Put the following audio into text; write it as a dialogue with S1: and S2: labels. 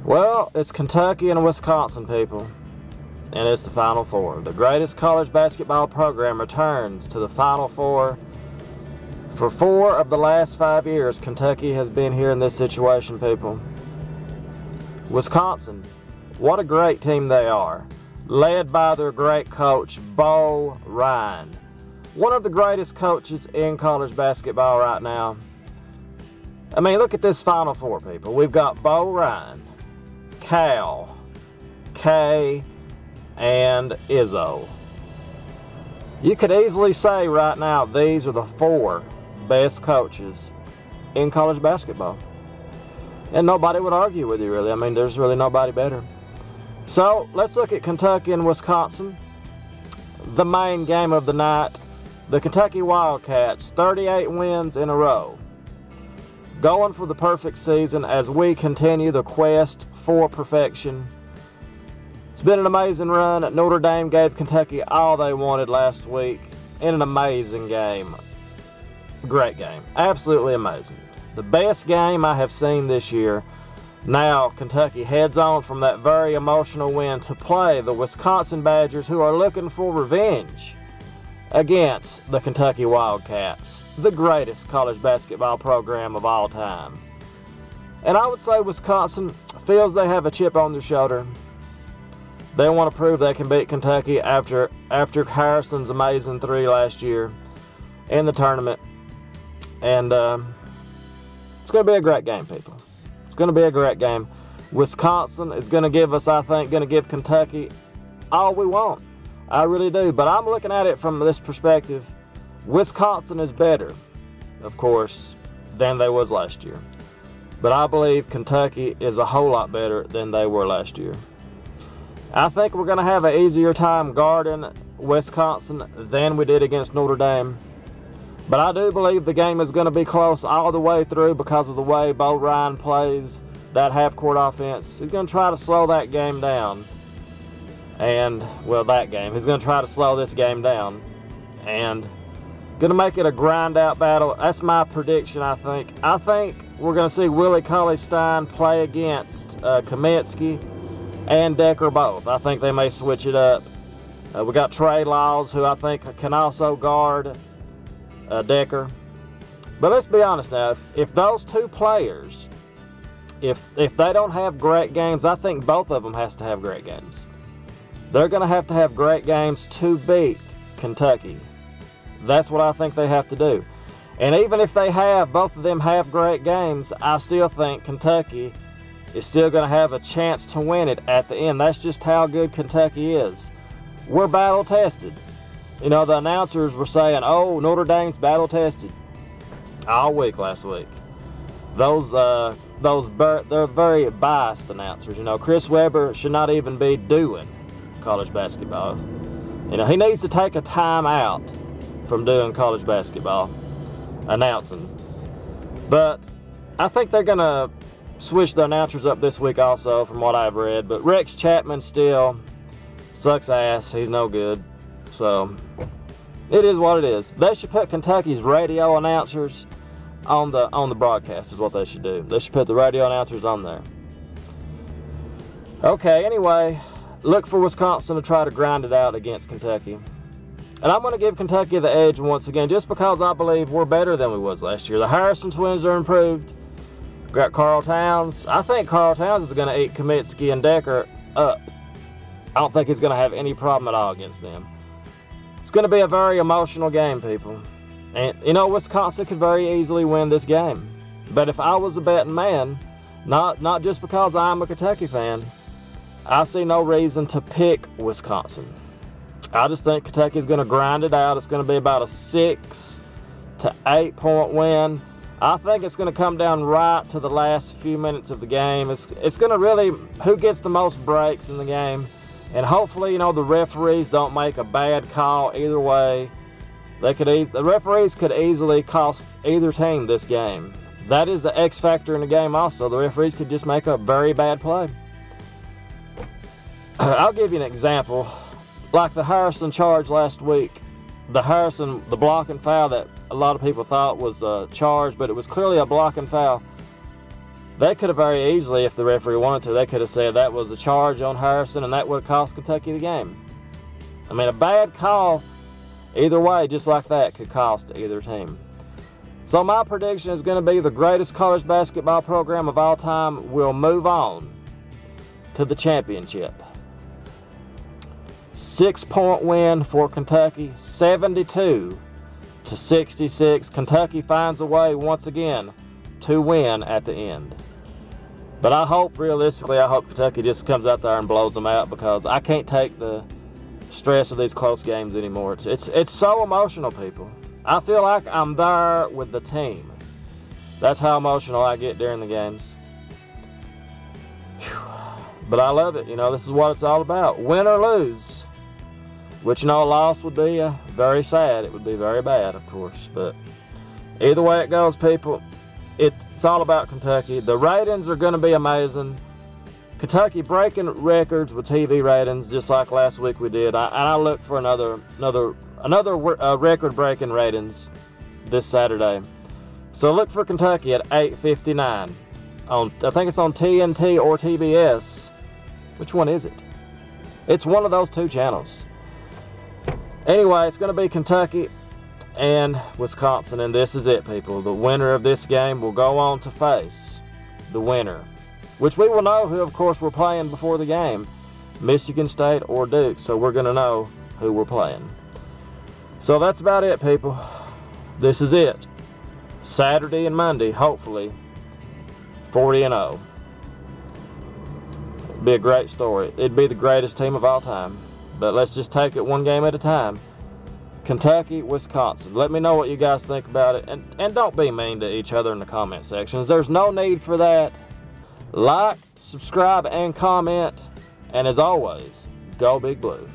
S1: Well, it's Kentucky and Wisconsin, people, and it's the Final Four. The greatest college basketball program returns to the Final Four. For 4 of the last 5 years, Kentucky has been here in this situation, people. Wisconsin, what a great team they are, led by their great coach, Bo Ryan. One of the greatest coaches in college basketball right now. I mean, look at this Final Four, people. We've got Bo Ryan, Cal, Kay, and Izzo. You could easily say right now these are the 4 best coaches in college basketball. And nobody would argue with you, really. I mean, there's really nobody better. So, let's look at Kentucky and Wisconsin. The main game of the night, the Kentucky Wildcats, 38 wins in a row. Going for the perfect season as we continue the quest for perfection. It's been an amazing run. Notre Dame gave Kentucky all they wanted last week in an amazing game. Great game. Absolutely amazing. The best game I have seen this year. Now Kentucky heads on from that very emotional win to play the Wisconsin Badgers, who are looking for revenge against the Kentucky Wildcats, the greatest college basketball program of all time. And I would say Wisconsin feels they have a chip on their shoulder. They want to prove they can beat Kentucky after Harrison's amazing 3 last year in the tournament. And it's going to be a great game, people. It's going to be a great game. Wisconsin is going to give us, I think, going to give Kentucky all we want. I really do. But I'm looking at it from this perspective. Wisconsin is better, of course, than they was last year. But I believe Kentucky is a whole lot better than they were last year. I think we're going to have an easier time guarding Wisconsin than we did against Notre Dame. But I do believe the game is going to be close all the way through because of the way Bo Ryan plays that half-court offense. He's going to try to slow that game down. And, well, that game. He's going to try to slow this game down. And going to make it a grind-out battle. That's my prediction, I think. I think we're going to see Willie Cauley-Stein play against Kaminsky and Decker both. I think they may switch it up. We got Trey Lyles, who I think can also guard Decker. But let's be honest now, if those 2 players, if they don't have great games, I think both of them has to have great games. They're going to have great games to beat Kentucky. That's what I think they have to do. And even if they have, both of them have great games, I still think Kentucky is still going to have a chance to win it at the end. That's just how good Kentucky is. We're battle tested. You know, the announcers were saying, oh, Notre Dame's battle tested all week last week. They're very biased announcers. You know, Chris Webber should not even be doing college basketball. You know, he needs to take a time out from doing college basketball announcing. But I think they're going to switch the announcers up this week also, from what I've read. But Rex Chapman still sucks ass. He's no good. So it is what it is. They should put Kentucky's radio announcers on the broadcast is what they should do. They should put the radio announcers on there. Okay, anyway, look for Wisconsin to try to grind it out against Kentucky. And I'm going to give Kentucky the edge once again, just because I believe we're better than we was last year. The Harrison twins are improved. We've got Carl Towns. I think Carl Towns is going to eat Kaminsky and Decker up. I don't think he's going to have any problem at all against them. It's going to be a very emotional game, people. And, you know, Wisconsin could very easily win this game. But if I was a betting man, not just because I'm a Kentucky fan, I see no reason to pick Wisconsin. I just think Kentucky is going to grind it out. It's going to be about a 6 to 8 point win. I think it's going to come down right to the last few minutes of the game. It's going to really, who gets the most breaks in the game. And hopefully, you know, the referees don't make a bad call either way. The referees could easily cost either team this game. That is the X factor in the game also. The referees could just make a very bad play. I'll give you an example. Like the Harrison charge last week. The blocking foul that a lot of people thought was charged, but it was clearly a blocking foul. They could have very easily, if the referee wanted to, they could have said that was a charge on Harrison and that would have cost Kentucky the game. I mean, a bad call either way, just like that, could cost either team. So my prediction is going to be the greatest college basketball program of all time will move on to the championship. 6-point win for Kentucky, 72-66. Kentucky finds a way once again to win at the end. But I hope, realistically, I hope Kentucky just comes out there and blows them out, because I can't take the stress of these close games anymore. It's so emotional, people. I feel like I'm there with the team. That's how emotional I get during the games. Whew. But I love it. You know, this is what it's all about. Win or lose. Which, you know, a loss would be very sad. It would be very bad, of course. But either way it goes, people, it's all about Kentucky. The ratings are going to be amazing. Kentucky breaking records with TV ratings, just like last week we did. I look for another record-breaking ratings this Saturday. So look for Kentucky at 8:59 on, I think it's on TNT or TBS. Which one is it? It's one of those two channels. Anyway, it's going to be Kentucky and Wisconsin, and this is it, people. The winner of this game will go on to face the winner, which we will know who, of course, we're playing before the game, Michigan State or Duke. So we're going to know who we're playing. So that's about it, people. This is it. Saturday and Monday, hopefully, 40-0. It'd be a great story. It'd be the greatest team of all time. But let's just take it one game at a time. Kentucky, Wisconsin. Let me know what you guys think about it. And don't be mean to each other in the comment sections. There's no need for that. Like, subscribe, and comment. And as always, go Big Blue.